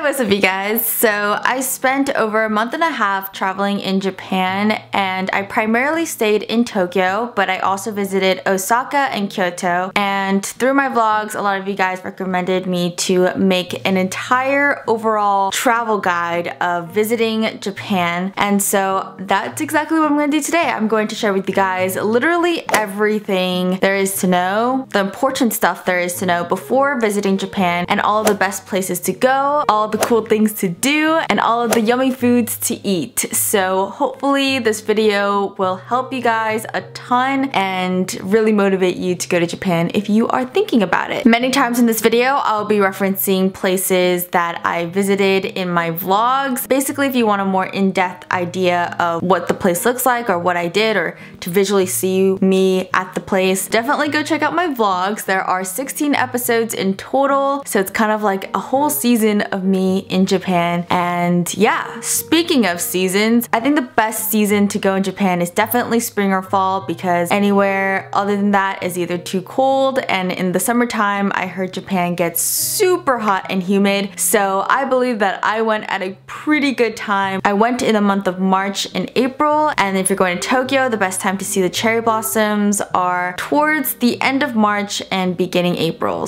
what's up you guys? So I spent over a month and a half traveling in Japan, and I primarily stayed in Tokyo, but I also visited Osaka and Kyoto. And through my vlogs, a lot of you guys recommended me to make an entire overall travel guide of visiting Japan. And so that's exactly what I'm going to do today. I'm going to share with you guys literally everything there is to know, the important stuff there is to know before visiting Japan, and all of the best places to go, all of the cool things to do, and all of the yummy foods to eat. So hopefully this video will help you guys a ton and really motivate you to go to Japan if you are thinking about it. Many times in this video, I'll be referencing places that I visited in my vlogs. Basically, if you want a more in-depth idea of what the place looks like or what I did, or to visually see me at the place, definitely go check out my vlogs. There are 16 episodes in total, so it's kind of like a whole season of me in Japan. And yeah, speaking of seasons, I think the best season to go in Japan is definitely spring or fall, because anywhere other than that is either too cold, and in the summertime I heard Japan gets super hot and humid. So I believe that I went at a pretty good time. I went in the month of March and April, and if you're going to Tokyo, the best time to see the cherry blossoms are towards the end of March and beginning April.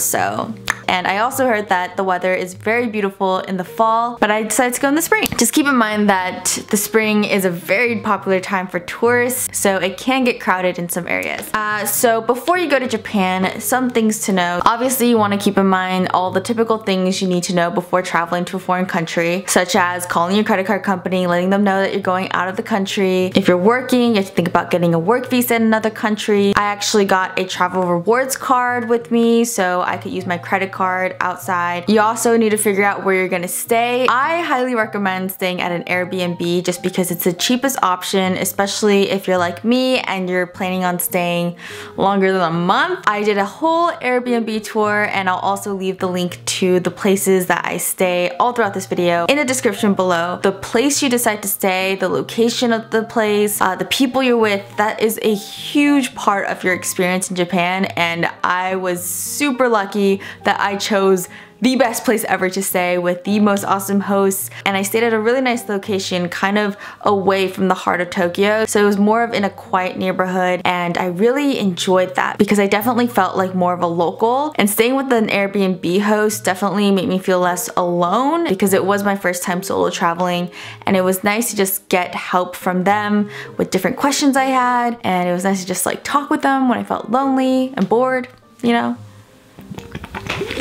And I also heard that the weather is very beautiful in the fall, but I decided to go in the spring. Just keep in mind that the spring is a very popular time for tourists, so it can get crowded in some areas. So before you go to Japan, some things to know. Obviously, you want to keep in mind all the typical things you need to know before traveling to a foreign country, such as calling your credit card company, letting them know that you're going out of the country. If you're working, you have to think about getting a work visa in another country. I actually got a travel rewards card with me, so I could use my credit card outside. You also need to figure out where you're gonna stay. I highly recommend staying at an Air BnB just because it's the cheapest option, especially if you're like me and you're planning on staying longer than a month. I did a whole Air BnB tour, and I'll also leave the link to the places that I stay all throughout this video in the description below. The place you decide to stay, the location of the place, the people you're with, that is a huge part of your experience in Japan, and I was super lucky that I chose the best place ever to stay with the most awesome hosts, and I stayed at a really nice location kind of away from the heart of Tokyo, so it was more of in a quiet neighborhood, and I really enjoyed that because I definitely felt like more of a local, and staying with an Airbnb host definitely made me feel less alone because it was my first time solo traveling, and it was nice to just get help from them with different questions I had, and it was nice to just like talk with them when I felt lonely and bored, you know?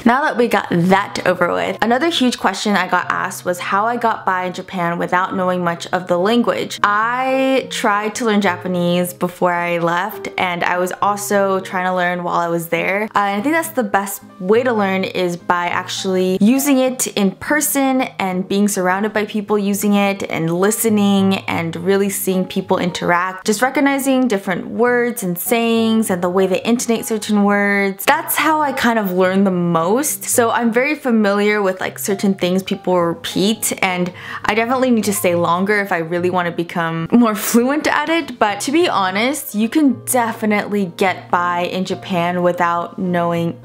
Now that we got that over with, another huge question I got asked was how I got by in Japan without knowing much of the language. I tried to learn Japanese before I left, and I was also trying to learn while I was there. And I think that's the best way to learn is by actually using it in person and being surrounded by people using it and listening and really seeing people interact. Just recognizing different words and sayings and the way they intonate certain words. That's how I kind of learned the most. So I'm very familiar with like certain things people repeat, and I definitely need to stay longer if I really want to become more fluent at it. But to be honest, you can definitely get by in Japan without knowing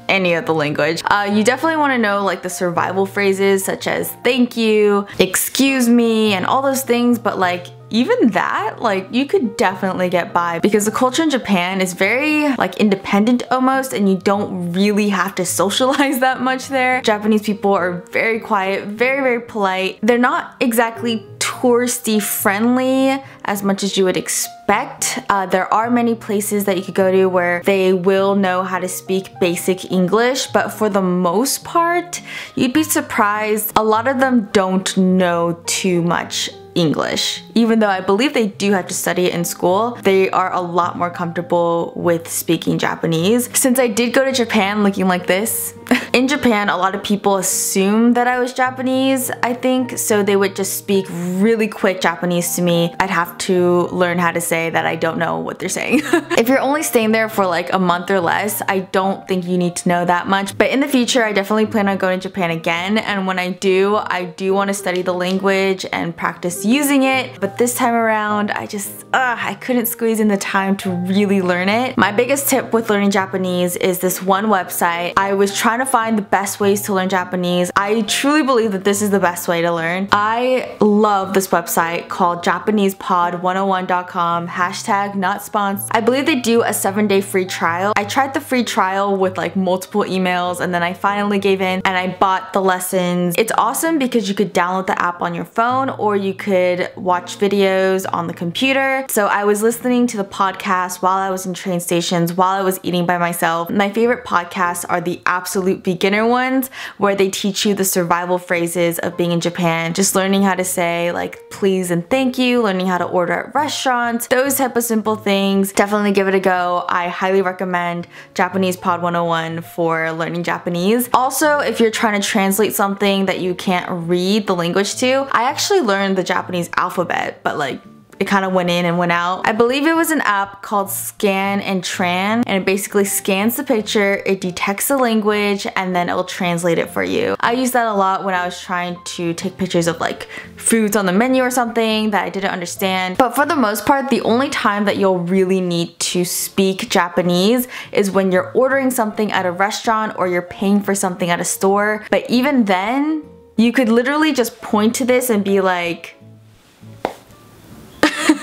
any of the language. You definitely want to know like the survival phrases such as thank you, excuse me, and all those things, but like even that, like you could definitely get by because the culture in Japan is very like independent almost, and you don't really have to socialize that much there. Japanese people are very quiet, very polite. They're not exactly touristy friendly as much as you would expect. There are many places that you could go to where they will know how to speak basic English, but for the most part, you'd be surprised. A lot of them don't know too much English. Even though I believe they do have to study it in school, they are a lot more comfortable with speaking Japanese. Since I did go to Japan looking like this, in Japan a lot of people assumed that I was Japanese, I think, so they would just speak really quick Japanese to me. I'd have to learn how to say that I don't know what they're saying. If you're only staying there for like a month or less, I don't think you need to know that much, but in the future I definitely plan on going to Japan again, and when I do want to study the language and practice using it, but this time around I couldn't squeeze in the time to really learn it. My biggest tip with learning Japanese is this one website. I was trying trying to find the best ways to learn Japanese, I truly believe that this is the best way to learn. I love this website called JapanesePod101.com, hashtag not sponsored. I believe they do a 7-day free trial. I tried the free trial with like multiple emails and then I finally gave in and I bought the lessons. It's awesome because you could download the app on your phone or you could watch videos on the computer. So I was listening to the podcast while I was in train stations, while I was eating by myself. My favorite podcasts are the absolute beginner ones where they teach you the survival phrases of being in Japan, just learning how to say like please and thank you, learning how to order at restaurants, those type of simple things. Definitely give it a go. I highly recommend Japanese Pod 101 for learning Japanese. Also, if you're trying to translate something that you can't read the language to, I actually learned the Japanese alphabet, but like it kind of went in and went out. I believe it was an app called Scan and Tran, and it basically scans the picture, it detects the language, and then it will translate it for you. I used that a lot when I was trying to take pictures of like foods on the menu or something that I didn't understand. But for the most part, the only time that you'll really need to speak Japanese is when you're ordering something at a restaurant or you're paying for something at a store. But even then, you could literally just point to this and be like,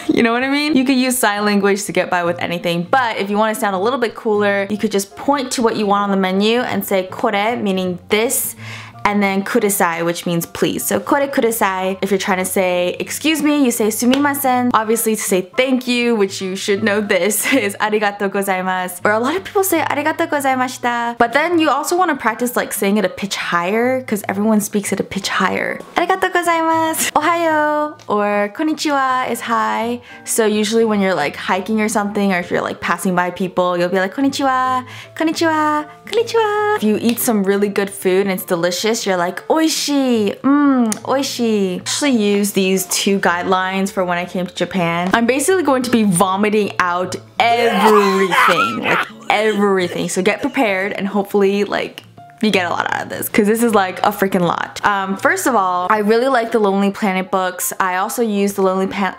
you know what I mean? You could use sign language to get by with anything, but if you want to sound a little bit cooler, you could just point to what you want on the menu and say kore, meaning this, and then kudasai, which means please. So kore kudasai. If you're trying to say excuse me, you say sumimasen. Obviously to say thank you, which you should know this, is arigatou gozaimasu. Or a lot of people say arigatou gozaimashita. But then you also want to practice like saying it a pitch higher, because everyone speaks at a pitch higher. Arigatou gozaimasu. Ohayo or konnichiwa is hi. So usually when you're like hiking or something, or if you're like passing by people, you'll be like konnichiwa, konnichiwa, konnichiwa. If you eat some really good food and it's delicious, you're like oishii, oishii. I actually use these 2 guidelines for when I came to Japan. I'm basically going to be vomiting out everything, like everything. So get prepared and hopefully like you get a lot out of this, because this is like a freaking lot. First of all, I really like the Lonely Planet books. I also use the Lonely Planet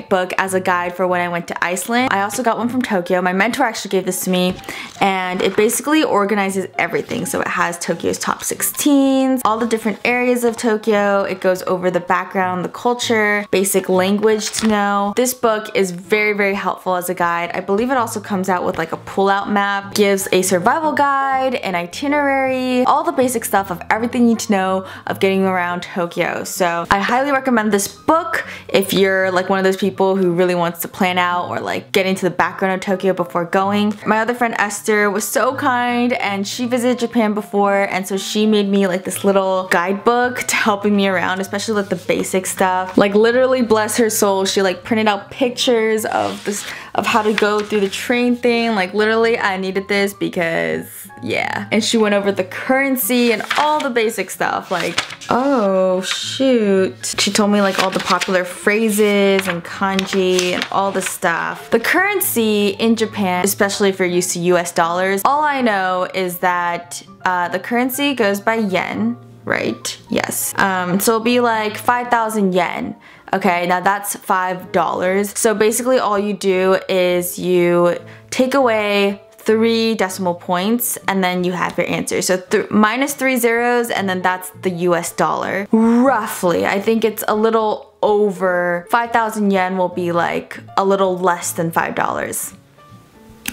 book as a guide for when I went to Iceland. I also got one from Tokyo. My mentor actually gave this to me, and it basically organizes everything. So it has Tokyo's top 16s, all the different areas of Tokyo. It goes over the background, the culture, basic language to know. This book is very, very helpful as a guide. I believe it also comes out with like a pull-out map, gives a survival guide, an itinerary, all the basic stuff of everything you need to know of getting around Tokyo. So I highly recommend this book if you're like one of those people who really wants to plan out or like get into the background of Tokyo before going. My other friend Esther was so kind, and she visited Japan before, and so she made me like this little guidebook to helping me around, especially like the basic stuff. Like literally, bless her soul, she like printed out pictures of this, of how to go through the train thing. Like literally I needed this because yeah. And she went over the currency and all the basic stuff. Like, oh shoot. She told me like all the popular phrases and kanji and all the stuff. The currency in Japan, especially if you're used to US dollars, all I know is that the currency goes by yen, right? Yes. So it'll be like 5,000 yen. Okay, now that's $5. So basically all you do is you take away 3 decimal points and then you have your answer. So minus 3 zeros, and then that's the US dollar. Roughly, I think it's a little over 5,000 yen will be like a little less than $5.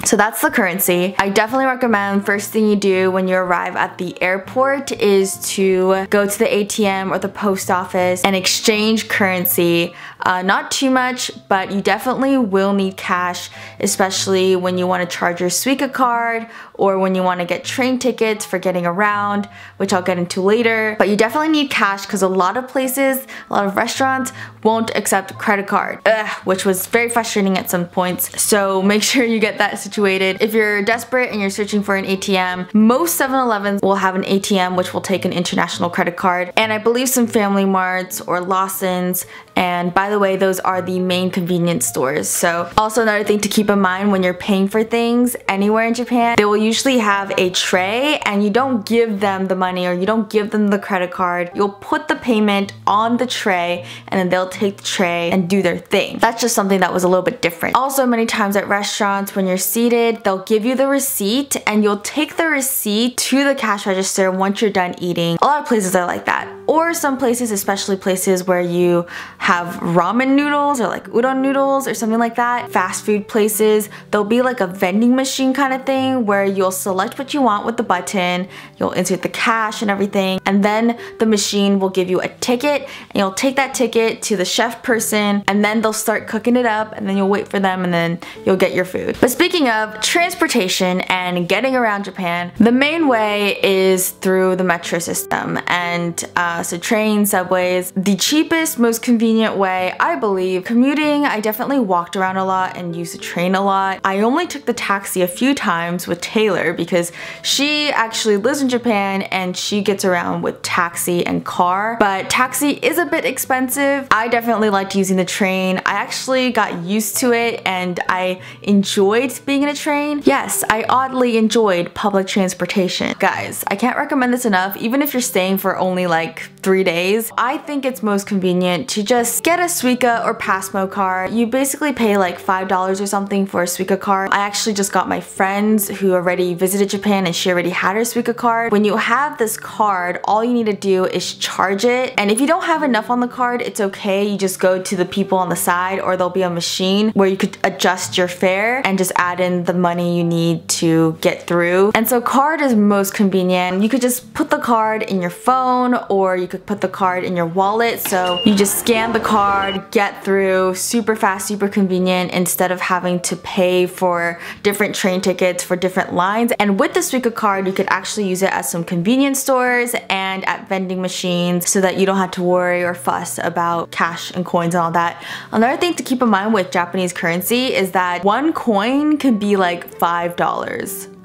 So that's the currency. I definitely recommend first thing you do when you arrive at the airport is to go to the ATM or the post office and exchange currency. Not too much, but you definitely will need cash, especially when you want to charge your Suica card or when you want to get train tickets for getting around, which I'll get into later. But you definitely need cash because a lot of places, a lot of restaurants won't accept credit card, which was very frustrating at some points. So make sure you get that situated. If you're desperate and you're searching for an ATM, most 7-Elevens will have an ATM which will take an international credit card. And I believe some Family Marts or Lawson's. And by by the way, those are the main convenience stores. So also another thing to keep in mind when you're paying for things anywhere in Japan, they will usually have a tray and you don't give them the money or you don't give them the credit card. You'll put the payment on the tray and then they'll take the tray and do their thing. That's just something that was a little bit different. Also, many times at restaurants when you're seated, they'll give you the receipt and you'll take the receipt to the cash register once you're done eating. A lot of places are like that. Or some places, especially places where you have ramen noodles or like udon noodles or something like that, fast food places, there'll be like a vending machine kind of thing where you'll select what you want with the button, you'll insert the cash and everything, and then the machine will give you a ticket and you'll take that ticket to the chef person and then they'll start cooking it up and then you'll wait for them and then you'll get your food. But speaking of transportation and getting around Japan, the main way is through the metro system, and so trains, subways. The cheapest, most convenient way, I believe. Commuting, I definitely walked around a lot and used the train a lot. I only took the taxi a few times with Taylor because she actually lives in Japan and she gets around with taxi and car, but taxi is a bit expensive. I definitely liked using the train. I actually got used to it and I enjoyed being in a train. Yes, I oddly enjoyed public transportation. Guys, I can't recommend this enough, even if you're staying for only like 3 days. I think it's most convenient to just get a Suica or Passmo card. You basically pay like $5 or something for a Suica card. I actually just got my friends who already visited Japan and she already had her Suica card. When you have this card, all you need to do is charge it, and if you don't have enough on the card, it's okay. You just go to the people on the side or there'll be a machine where you could adjust your fare and just add in the money you need to get through. And so card is most convenient. You could just put the card in your phone or you could put the card in your wallet, so you just scan the card, get through, super fast, super convenient, instead of having to pay for different train tickets for different lines. And with the Suica card, you could actually use it at some convenience stores and at vending machines so that you don't have to worry or fuss about cash and coins and all that. Another thing to keep in mind with Japanese currency is that one coin can be like $5.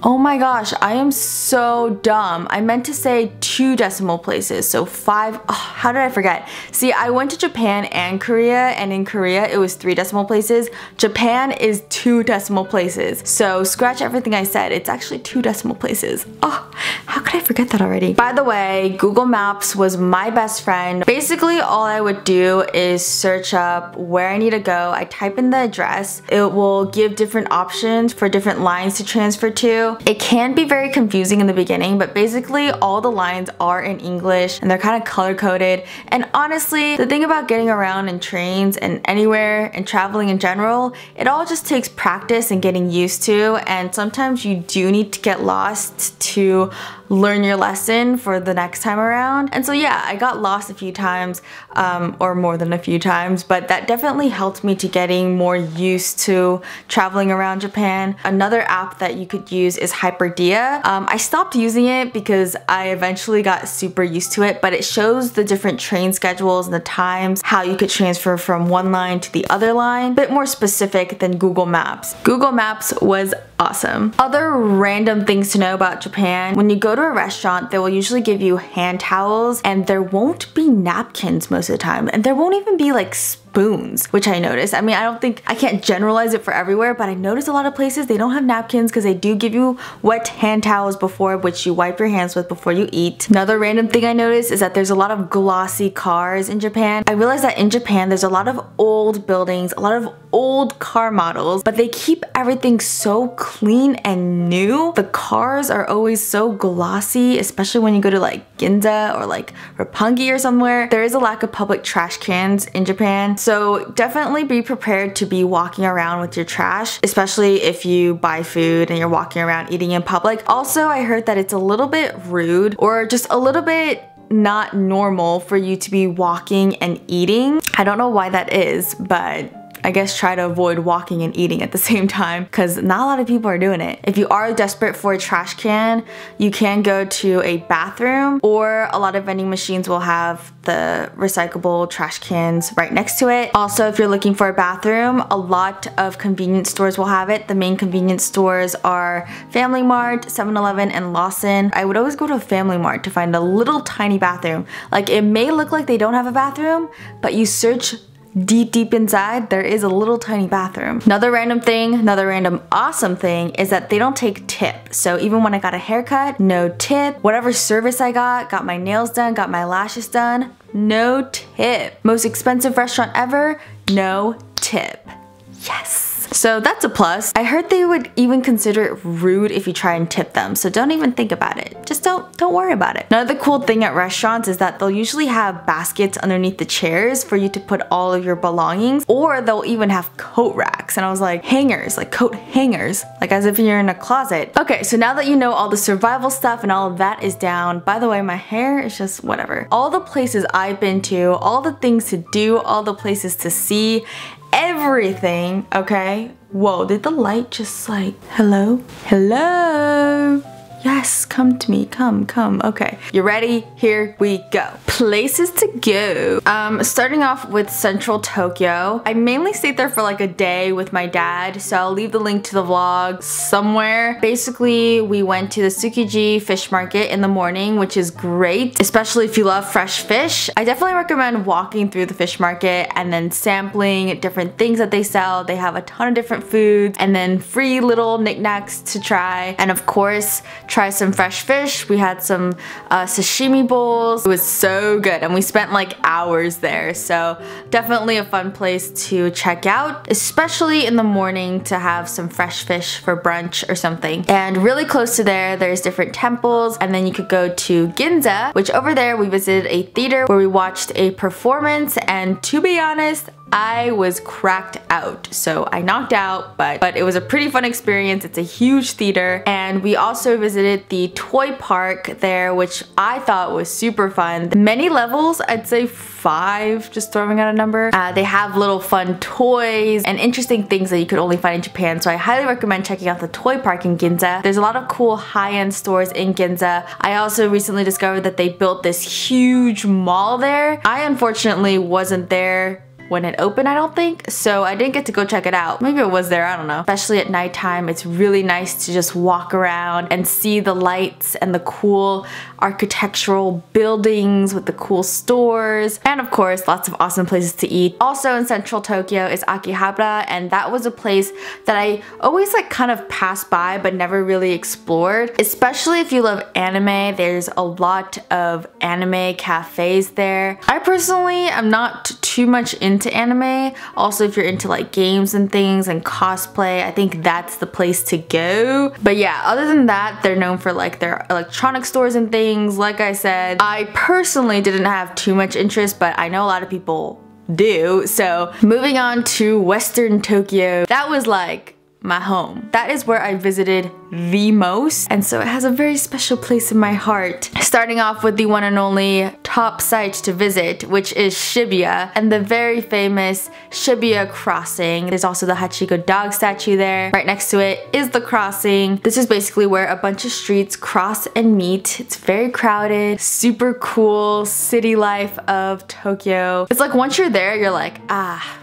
Oh my gosh, I am so dumb. I meant to say 2 decimal places, so 5, oh, how did I forget? See, I went to Japan and Korea, and in Korea it was 3 decimal places. Japan is 2 decimal places. So scratch everything I said, it's actually 2 decimal places. Oh, how could I forget that already? By the way, Google Maps was my best friend. Basically, all I would do is search up where I need to go. I type in the address. It will give different options for different lines to transfer to. It can be very confusing in the beginning, but basically all the lines are in English and they're kind of color coded. And honestly, the thing about getting around in trains and anywhere and traveling in general, it all just takes practice and getting used to, and sometimes you do need to get lost to learn your lesson for the next time around. And so yeah, I got lost a few times, or more than a few times, but that definitely helped me to getting more used to traveling around Japan. Another app that you could use is Hyperdia. I stopped using it because I eventually got super used to it, but it shows the different train schedules and the times, how you could transfer from one line to the other line. A bit more specific than Google Maps. Google Maps was awesome. Other random things to know about Japan: when you go to a restaurant, they will usually give you hand towels and there won't be napkins most of the time, and there won't even be like spoons, which I noticed. I mean, I can't generalize it for everywhere, but I noticed a lot of places they don't have napkins because they do give you wet hand towels before, which you wipe your hands with before you eat. Another random thing I noticed is that there's a lot of glossy cars in Japan. I realized that in Japan there's a lot of old buildings, a lot of old car models, but they keep everything so clean and new. The cars are always so glossy, especially when you go to like Ginza or like Roppongi or somewhere. There is a lack of public trash cans in Japan, so definitely be prepared to be walking around with your trash, especially if you buy food and you're walking around eating in public. Also, I heard that it's a little bit rude or just a little bit not normal for you to be walking and eating. I don't know why that is, but I guess try to avoid walking and eating at the same time, because not a lot of people are doing it. If you are desperate for a trash can, you can go to a bathroom, or a lot of vending machines will have the recyclable trash cans right next to it. Also, if you're looking for a bathroom, a lot of convenience stores will have it. The main convenience stores are Family Mart, 7-Eleven, and Lawson. I would always go to a Family Mart to find a little tiny bathroom. Like, it may look like they don't have a bathroom, but you search deep inside, there is a little tiny bathroom. Another random thing, another random awesome thing is that they don't take tip. So even when I got a haircut, no tip. Whatever service I got my nails done, got my lashes done, no tip. Most expensive restaurant ever, no tip. Yes. So that's a plus. I heard they would even consider it rude if you try and tip them, so don't even think about it. Just don't worry about it. Another cool thing at restaurants is that they'll usually have baskets underneath the chairs for you to put all of your belongings, or they'll even have coat racks. And I was like, hangers, like coat hangers, like as if you're in a closet. Okay, so now that you know all the survival stuff and all of that is down, by the way, my hair is just whatever. All the places I've been to, all the things to do, all the places to see, everything, okay? Whoa, did the light just like, hello? Hello? Yes, come to me, come. Okay, you ready? Here we go. Places to go. Starting off with Central Tokyo. I mainly stayed there for like a day with my dad, so I'll leave the link to the vlog somewhere. Basically, we went to the Tsukiji fish market in the morning, which is great, especially if you love fresh fish. I definitely recommend walking through the fish market and then sampling different things that they sell. They have a ton of different foods and then free little knickknacks to try. And of course, try some fresh fish. We had some sashimi bowls. It was so good and we spent like hours there, so definitely a fun place to check out, especially in the morning to have some fresh fish for brunch or something. And really close to there, there's different temples, and then you could go to Ginza, which over there we visited a theater where we watched a performance, and to be honest, I was cracked out, so I knocked out, but it was a pretty fun experience. It's a huge theater, and we also visited the toy park there, which I thought was super fun. Many levels, I'd say 5, just throwing out a number. They have little fun toys and interesting things that you could only find in Japan, so I highly recommend checking out the toy park in Ginza. There's a lot of cool high-end stores in Ginza. I also recently discovered that they built this huge mall there. I unfortunately wasn't there when it opened, I don't think, so I didn't get to go check it out. Maybe it was there, I don't know. Especially at nighttime, it's really nice to just walk around and see the lights and the cool architectural buildings with the cool stores, and of course lots of awesome places to eat. Also in Central Tokyo is Akihabara, and that was a place that I always like kind of passed by but never really explored. Especially if you love anime, there's a lot of anime cafes there. I personally am not too much into anime. Also, if you're into like games and things and cosplay, I think that's the place to go. But yeah, other than that, they're known for like their electronic stores and things. Like I said, I personally didn't have too much interest, but I know a lot of people do. So moving on to Western Tokyo, that was like my home. That is where I visited the most, and so it has a very special place in my heart. Starting off with the one and only top site to visit, which is Shibuya, and the very famous Shibuya crossing. There's also the Hachiko dog statue there. Right next to it is the crossing. This is basically where a bunch of streets cross and meet. It's very crowded, super cool city life of Tokyo. It's like once you're there, you're like, ah,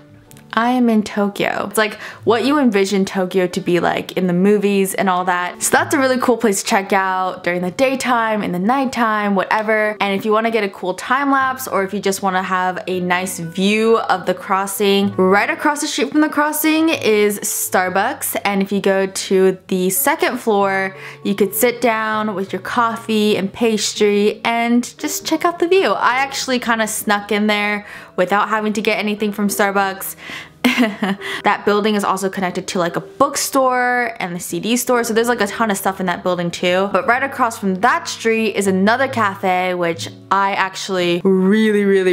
I am in Tokyo. It's like what you envision Tokyo to be like in the movies and all that. So that's a really cool place to check out during the daytime, in the nighttime, whatever. And if you want to get a cool time lapse, or if you just want to have a nice view of the crossing, right across the street from the crossing is Starbucks. And if you go to the second floor, you could sit down with your coffee and pastry and just check out the view. I actually kind of snuck in there without having to get anything from Starbucks. That building is also connected to like a bookstore and the CD store, so there's like a ton of stuff in that building too. But right across from that street is another cafe, which I actually really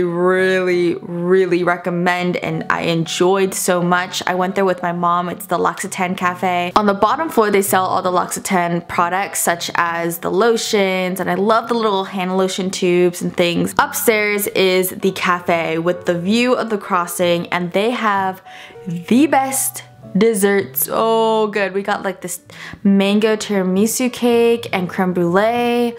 recommend and I enjoyed so much. I went there with my mom. It's the L'Occitane Cafe. On the bottom floor, they sell all the L'Occitane products, such as the lotions, and I love the little hand lotion tubes and things. Upstairs is the cafe with the view of the crossing, and they have the best desserts. Oh good. We got like this mango tiramisu cake and creme brulee.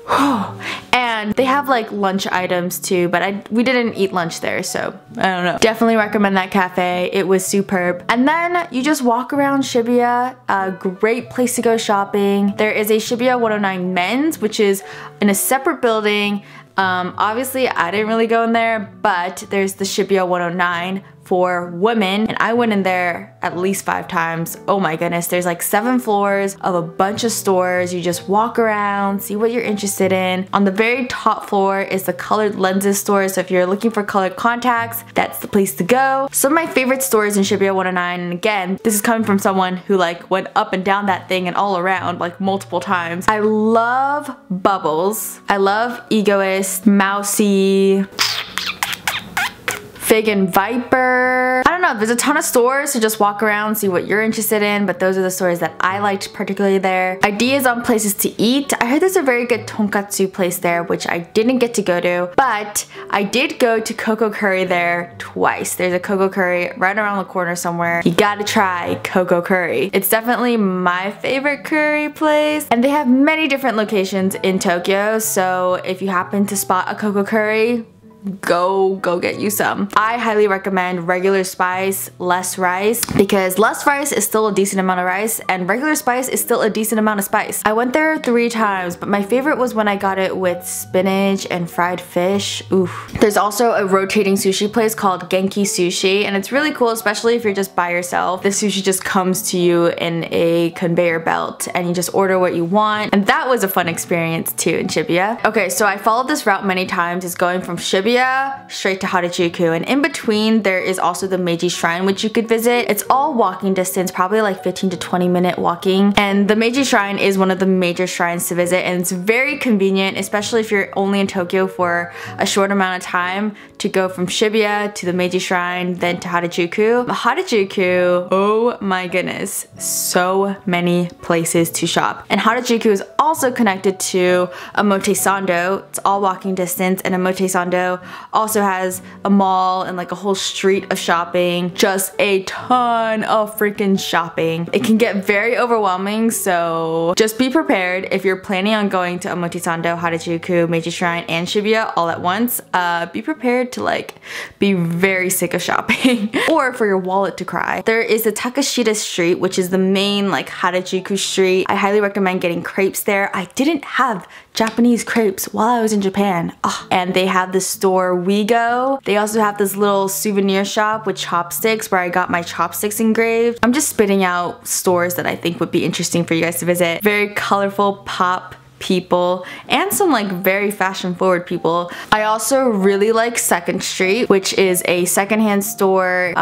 And they have like lunch items too, but we didn't eat lunch there, so I don't know. Definitely recommend that cafe. It was superb. And then you just walk around Shibuya, a great place to go shopping. There is a Shibuya 109 Men's, which is in a separate building. Obviously, I didn't really go in there, but there's the Shibuya 109 for women, and I went in there at least 5 times. Oh my goodness, there's like 7 floors of a bunch of stores. You just walk around, see what you're interested in. On the very top floor is the colored lenses store, so if you're looking for colored contacts, that's the place to go. Some of my favorite stores in Shibuya 109, and again, this is coming from someone who like went up and down that thing and all around like multiple times. I love Bubbles. I love Egoist, Mousy, Fig and Viper. I don't know, there's a ton of stores, so just walk around, see what you're interested in, but those are the stores that I liked particularly there. Ideas on places to eat. I heard there's a very good tonkatsu place there, which I didn't get to go to, but I did go to Coco Curry there twice. There's a Coco Curry right around the corner somewhere. You gotta try Coco Curry. It's definitely my favorite curry place, and they have many different locations in Tokyo, so if you happen to spot a Coco Curry, go get you some. I highly recommend regular spice, less rice, because less rice is still a decent amount of rice and regular spice is still a decent amount of spice. I went there 3 times, but my favorite was when I got it with spinach and fried fish. Oof. There's also a rotating sushi place called Genki Sushi, and it's really cool, especially if you're just by yourself. The sushi just comes to you in a conveyor belt and you just order what you want, and that was a fun experience too in Shibuya. Okay, so I followed this route many times. It's going from Shibuya straight to Harajuku, and in between there is also the Meiji Shrine, which you could visit. It's all walking distance, probably like 15 to 20 minute walking, and the Meiji Shrine is one of the major shrines to visit, and it's very convenient, especially if you're only in Tokyo for a short amount of time, to go from Shibuya to the Meiji Shrine, then to Harajuku. Harajuku, oh my goodness, so many places to shop. And Harajuku is also connected to Omotesando. It's all walking distance, and Omotesando also has a mall and like a whole street of shopping. Just a ton of freaking shopping. It can get very overwhelming, so just be prepared if you're planning on going to Omotesando, Harajuku, Meiji Shrine, and Shibuya all at once. Be prepared to like be very sick of shopping or for your wallet to cry. There is the Takashita Street, which is the main like Harajuku street. I highly recommend getting crepes there. I didn't have Japanese crepes while I was in Japan. Oh, and they have the store Wego. They also have this little souvenir shop with chopsticks where I got my chopsticks engraved. I'm just spitting out stores that I think would be interesting for you guys to visit. Very colorful pop people and some like very fashion forward people. I also really like 2nd Street, which is a secondhand store.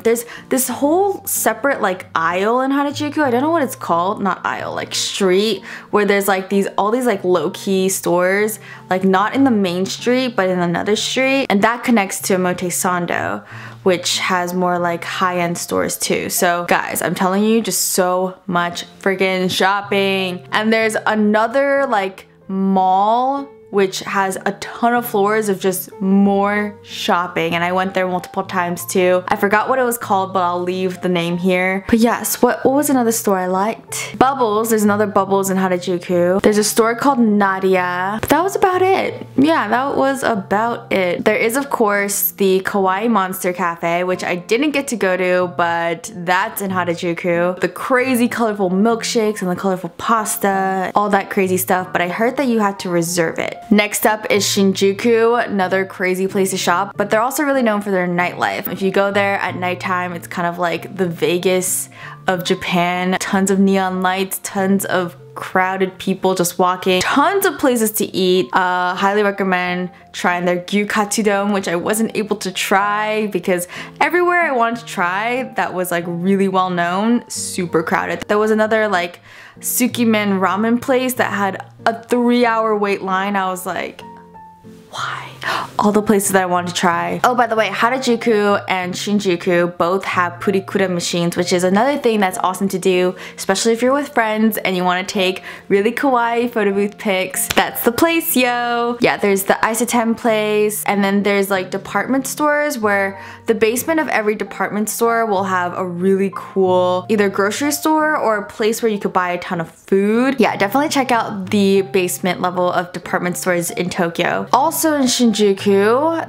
There's this whole separate like aisle in Harajuku. I don't know what it's called, not aisle, like street, where there's like all these like low-key stores, like not in the main street but in another street, and that connects to Omotesando, which has more like high-end stores too. So guys, I'm telling you, just so much freaking shopping. And there's another like mall which has a ton of floors of just more shopping, and I went there multiple times too. I forgot what it was called, but I'll leave the name here. But yes, what was another store I liked? Bubbles. There's another Bubbles in Harajuku. There's a store called Nadia. But that was about it. Yeah, that was about it. There is of course the Kawaii Monster Cafe, which I didn't get to go to, but that's in Harajuku. The crazy colorful milkshakes and the colorful pasta, all that crazy stuff, but I heard that you had to reserve it. Next up is Shinjuku, another crazy place to shop, but they're also really known for their nightlife. If you go there at nighttime, it's kind of like the Vegas of Japan. Tons of neon lights, tons of crowded people just walking, tons of places to eat. Highly recommend trying their gyukatsudon, which I wasn't able to try because everywhere I wanted to try that was like really well known, super crowded. There was another like Sukimen ramen place that had a 3-hour wait line. I was like, why? All the places that I wanted to try. Oh, by the way, Harajuku and Shinjuku both have purikura machines, which is another thing that's awesome to do, especially if you're with friends and you want to take really kawaii photo booth pics. That's the place, yo! Yeah, there's the Isoten place, and then there's like department stores where the basement of every department store will have a really cool either grocery store or a place where you could buy a ton of food. Yeah, definitely check out the basement level of department stores in Tokyo. Also in Shinjuku,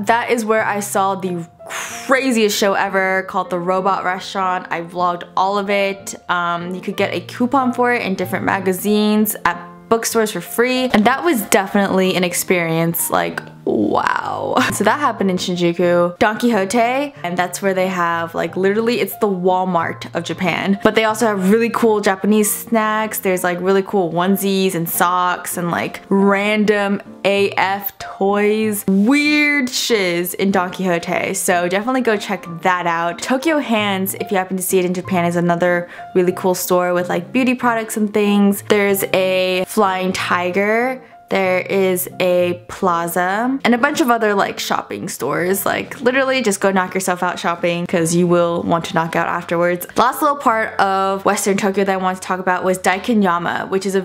that is where I saw the craziest show ever called The Robot Restaurant. I vlogged all of it. You could get a coupon for it in different magazines at bookstores for free, and that was definitely an experience. Like, wow. So that happened in Shinjuku. Don Quixote, and that's where they have, like, literally it's the Walmart of Japan. But they also have really cool Japanese snacks. There's like really cool onesies and socks and like random AF toys. Weird shiz in Don Quixote. So definitely go check that out. Tokyo Hands, if you happen to see it in Japan, is another really cool store with like beauty products and things. There's a Flying Tiger. There is a plaza and a bunch of other like shopping stores. Like literally just go knock yourself out shopping because you will want to knock out afterwards. Last little part of Western Tokyo that I wanted to talk about was Daikanyama, which is a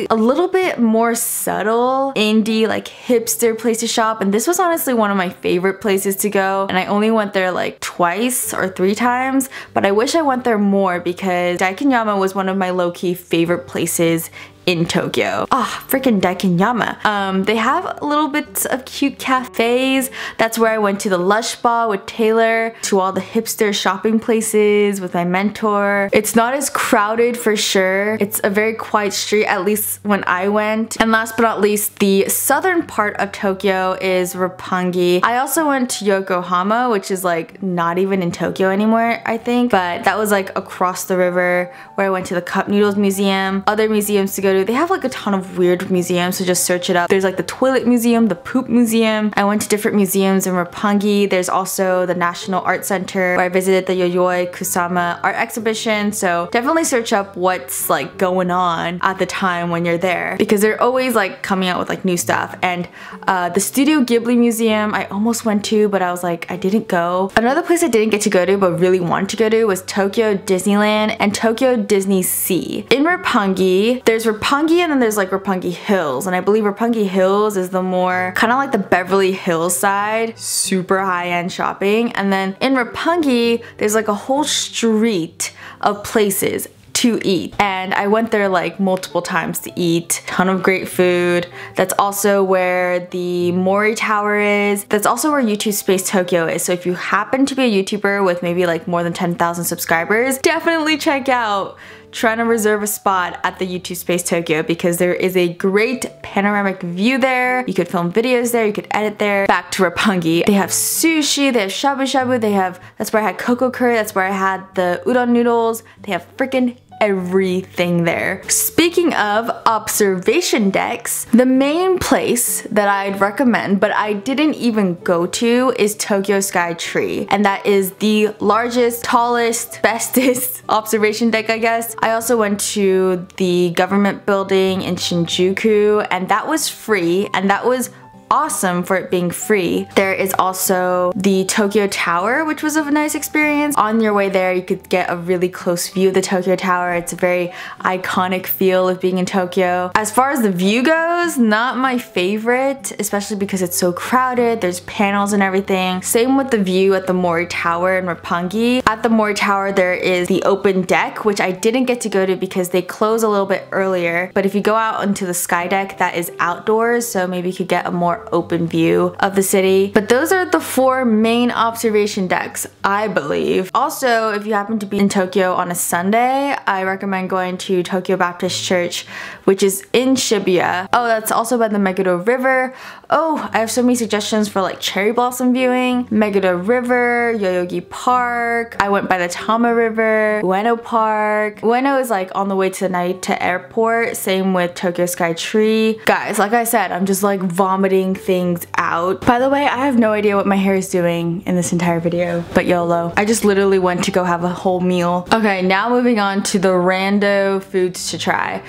little bit more subtle, indie, like hipster place to shop. And this was honestly one of my favorite places to go. And I only went there like twice or 3 times, but I wish I went there more because Daikanyama was one of my low-key favorite places in Tokyo. Ah, freaking Daikanyama. They have little bits of cute cafes. That's where I went to the Lush Spa with Taylor, to all the hipster shopping places with my mentor. It's not as crowded for sure. It's a very quiet street, at least when I went. And last but not least, the southern part of Tokyo is Roppongi. I also went to Yokohama, which is like not even in Tokyo anymore, I think, but that was like across the river where I went to the Cup Noodles Museum. Other museums to go to. They have like a ton of weird museums, so just search it up. There's like the Toilet Museum, the Poop Museum. I went to different museums in Roppongi. There's also the National Art Center where I visited the Yayoi Kusama art exhibition, so definitely search up what's like going on at the time when you're there because they're always like coming out with like new stuff. And the Studio Ghibli Museum I almost went to, but I was like, I didn't go. Another place I didn't get to go to but really wanted to go to was Tokyo Disneyland and Tokyo Disney Sea. In Roppongi, there's Roppongi and then there's like Roppongi Hills, and I believe Roppongi Hills is the more kind of like the Beverly Hills side, super high-end shopping. And then in Roppongi there's like a whole street of places to eat, and I went there like multiple times to eat. Ton of great food. That's also where the Mori Tower is. That's also where YouTube Space Tokyo is. So if you happen to be a YouTuber with maybe like more than 10,000 subscribers, definitely check out trying to reserve a spot at the YouTube Space Tokyo because there is a great panoramic view there. You could film videos there, you could edit there. Back to Roppongi. They have sushi, they have shabu shabu, that's where I had cocoa curry, that's where I had the udon noodles. They have freaking everything there. Speaking of observation decks, the main place that I'd recommend, but I didn't even go to, is Tokyo Skytree. And that is the largest, tallest, bestest observation deck, I guess. I also went to the government building in Shinjuku, and that was free, and that was awesome for it being free. There is also the Tokyo Tower, which was a nice experience. On your way there, you could get a really close view of the Tokyo Tower. It's a very iconic feel of being in Tokyo. As far as the view goes, not my favorite, especially because it's so crowded. There's panels and everything. Same with the view at the Mori Tower in Roppongi. At the Mori Tower, there is the open deck, which I didn't get to go to because they close a little bit earlier. But if you go out into the sky deck, that is outdoors, so maybe you could get a more open view of the city. But those are the 4 main observation decks, I believe. Also, if you happen to be in Tokyo on a Sunday, I recommend going to Tokyo Baptist Church, which is in Shibuya. Oh, that's also by the Meguro River. Oh, I have so many suggestions for like cherry blossom viewing. Meguro River, Yoyogi Park. I went by the Tama River, Ueno Park. Ueno is like on the way to Narita Airport. Same with Tokyo Skytree. Guys, like I said, I'm just like vomiting things out. By the way, I have no idea what my hair is doing in this entire video, but YOLO. I just literally went to go have a whole meal. Okay, now moving on to the rando foods to try.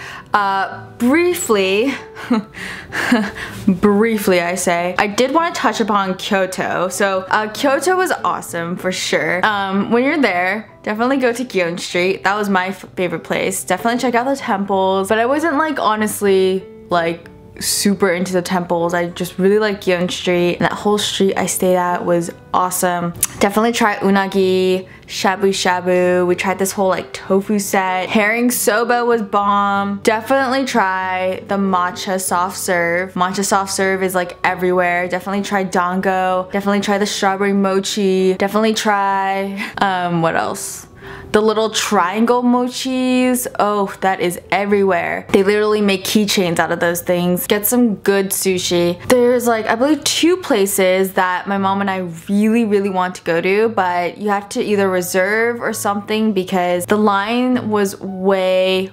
Briefly, I say, I did want to touch upon Kyoto. So Kyoto was awesome for sure. When you're there, definitely go to Gion Street. That was my favorite place. Definitely check out the temples, but I wasn't like honestly like super into the temples. I just really like Gion Street, and that whole street I stayed at was awesome. Definitely try unagi, shabu shabu. We tried this whole like tofu set. Herring soba was bomb. Definitely try the matcha soft serve. Matcha soft serve is like everywhere. Definitely try dango. Definitely try the strawberry mochi. Definitely try what else? The little triangle mochis, oh, that is everywhere. They literally make keychains out of those things. Get some good sushi. There's like, I believe 2 places that my mom and I really want to go to, but you have to either reserve or something because the line was way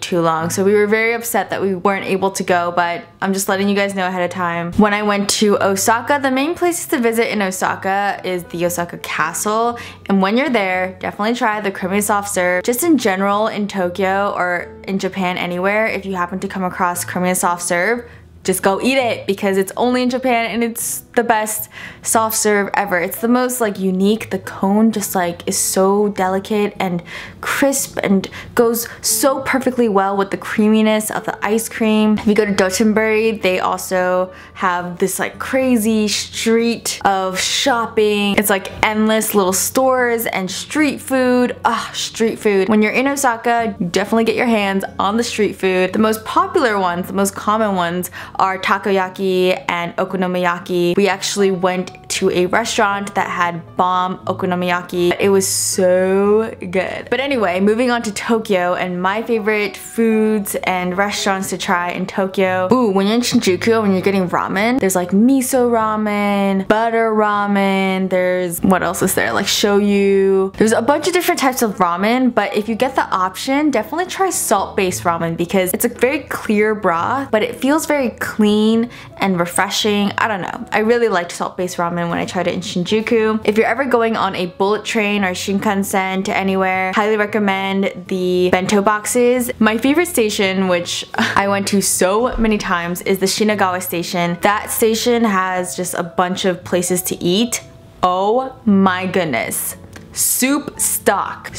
too long. So we were very upset that we weren't able to go, but I'm just letting you guys know ahead of time. When I went to Osaka, the main places to visit in Osaka is the Osaka Castle, and when you're there, definitely try the creamy soft serve. Just in general in Tokyo or in Japan anywhere, if you happen to come across creamy soft serve, just go eat it because it's only in Japan and it's the best soft serve ever. It's the most like unique. The cone just like is so delicate and crisp and goes so perfectly well with the creaminess of the ice cream. If you go to Dotonbori, they also have this like crazy street of shopping. It's like endless little stores and street food. Street food. When you're in Osaka, you definitely get your hands on the street food. The most popular ones, the most common ones are takoyaki and okonomiyaki. We actually went to a restaurant that had bomb okonomiyaki. It was so good. But anyway, moving on to Tokyo and my favorite foods and restaurants to try in Tokyo. Ooh, when you're in Shinjuku, when you're getting ramen, there's like miso ramen, butter ramen, there's, what else is there? Like shoyu. There's a bunch of different types of ramen, but if you get the option, definitely try salt-based ramen because it's a very clear broth, but it feels very clean and refreshing. I don't know. I really liked salt-based ramen when I tried it in Shinjuku. If you're ever going on a bullet train or Shinkansen to anywhere, highly recommend the Bento Boxes. My favorite station, which I went to so many times, is the Shinagawa station. That station has just a bunch of places to eat. Oh my goodness. Soup stock.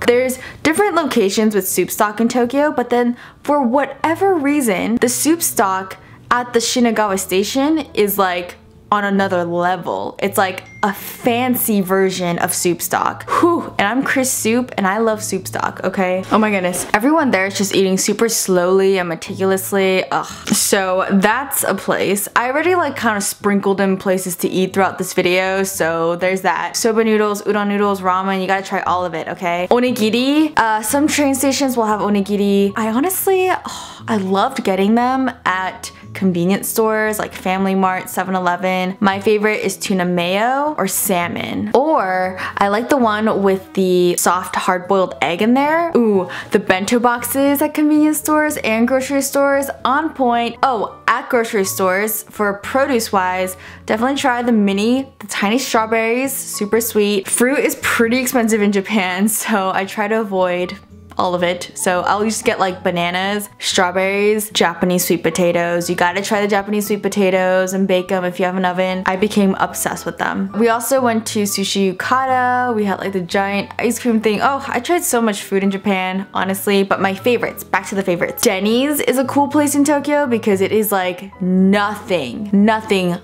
There's different locations with soup stock in Tokyo, but then for whatever reason, the soup stock at the Shinagawa station is like on another level. It's like a fancy version of soup stock. Whew, and I'm Chris Soup and I love soup stock, okay? Oh my goodness. Everyone there is just eating super slowly and meticulously. Ugh. So that's a place. I already like kind of sprinkled in places to eat throughout this video, so there's that. Soba noodles, udon noodles, ramen, you gotta try all of it, okay? Onigiri, some train stations will have onigiri. I honestly, I loved getting them at convenience stores like Family Mart, 7-Eleven. My favorite is tuna mayo or salmon. Or I like the one with the soft hard-boiled egg in there. Ooh, the bento boxes at convenience stores and grocery stores, on point. Oh, at grocery stores, for produce wise, definitely try the tiny strawberries, super sweet. Fruit is pretty expensive in Japan, so I try to avoid all of it. So I'll just get like bananas, strawberries, Japanese sweet potatoes. You gotta try the Japanese sweet potatoes and bake them if you have an oven. I became obsessed with them. We also went to Sushi Yukata. We had like the giant ice cream thing. Oh, I tried so much food in Japan, honestly, but my favorites, back to the favorites. Denny's is a cool place in Tokyo because it is like nothing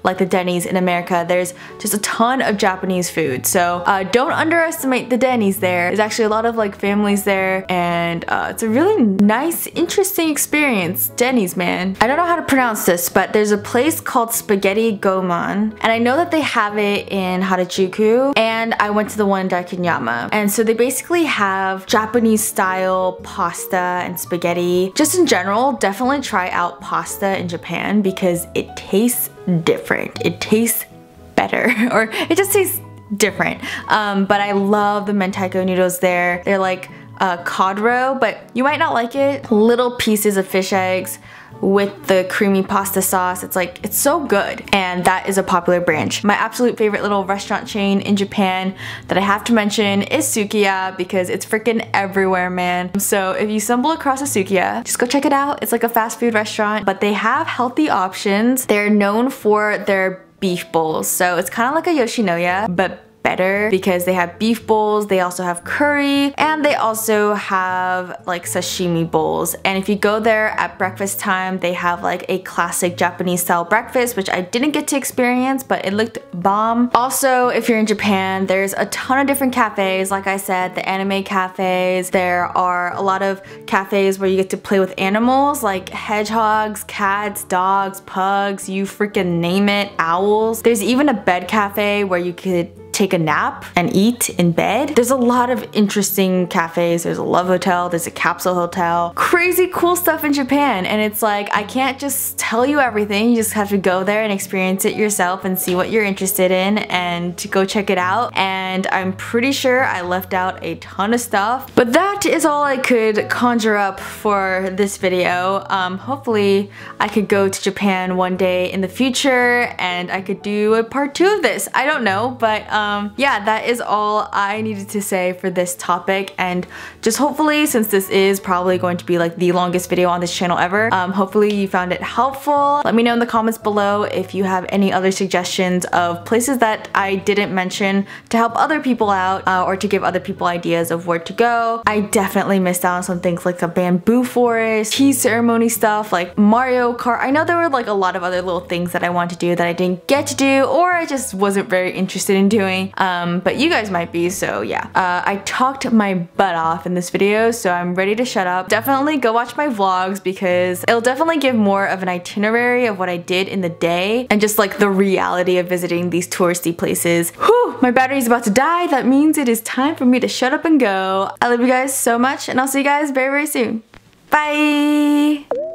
like the Denny's in America. There's just a ton of Japanese food. So don't underestimate the Denny's there. There's actually a lot of like families there, and it's a really nice, interesting experience. Denny's, man. I don't know how to pronounce this, but there's a place called Spaghetti Gomon, and I know that they have it in Harajuku, and I went to the one in Daikanyama. And so they basically have Japanese style pasta and spaghetti. Just in general, definitely try out pasta in Japan because it tastes different. It tastes better, or it just tastes different. But I love the mentaiko noodles there. They're like cod roe, but you might not like it. Little pieces of fish eggs with the creamy pasta sauce. It's so good, and that is a popular branch. My absolute favorite little restaurant chain in Japan that I have to mention is Sukiya because it's freaking everywhere, man. So if you stumble across a Sukiya, just go check it out. It's like a fast food restaurant, but they have healthy options. They're known for their beef bowls, so it's kind of like a Yoshinoya, but better because they have beef bowls, they also have curry, and they also have like sashimi bowls. And if you go there at breakfast time, they have like a classic Japanese style breakfast, which I didn't get to experience, but it looked bomb. Also, if you're in Japan, there's a ton of different cafes. Like I said, the anime cafes. There are a lot of cafes where you get to play with animals like hedgehogs, cats, dogs, pugs, you freaking name it, owls. There's even a bed cafe where you could take a nap and eat in bed. There's a lot of interesting cafes. There's a love hotel, there's a capsule hotel. Crazy cool stuff in Japan, and it's like I can't just tell you everything. You just have to go there and experience it yourself and see what you're interested in and go check it out. And I'm pretty sure I left out a ton of stuff, but that is all I could conjure up for this video. Hopefully I could go to Japan one day in the future and I could do a part 2 of this. I don't know, but yeah, that is all I needed to say for this topic. And just hopefully, since this is probably going to be like the longest video on this channel ever, hopefully you found it helpful. Let me know in the comments below if you have any other suggestions of places that I didn't mention to help other people out, or to give other people ideas of where to go. I definitely missed out on some things like the bamboo forest, tea ceremony stuff, like Mario Kart. I know there were like a lot of other little things that I wanted to do that I didn't get to do, or I just wasn't very interested in doing, but you guys might be, so yeah. I talked my butt off in this video, so I'm ready to shut up. Definitely go watch my vlogs because it'll definitely give more of an itinerary of what I did in the day and just like the reality of visiting these touristy places. Whew, my battery's about to die. That means it is time for me to shut up and go. I love you guys so much, and I'll see you guys very, very soon. Bye!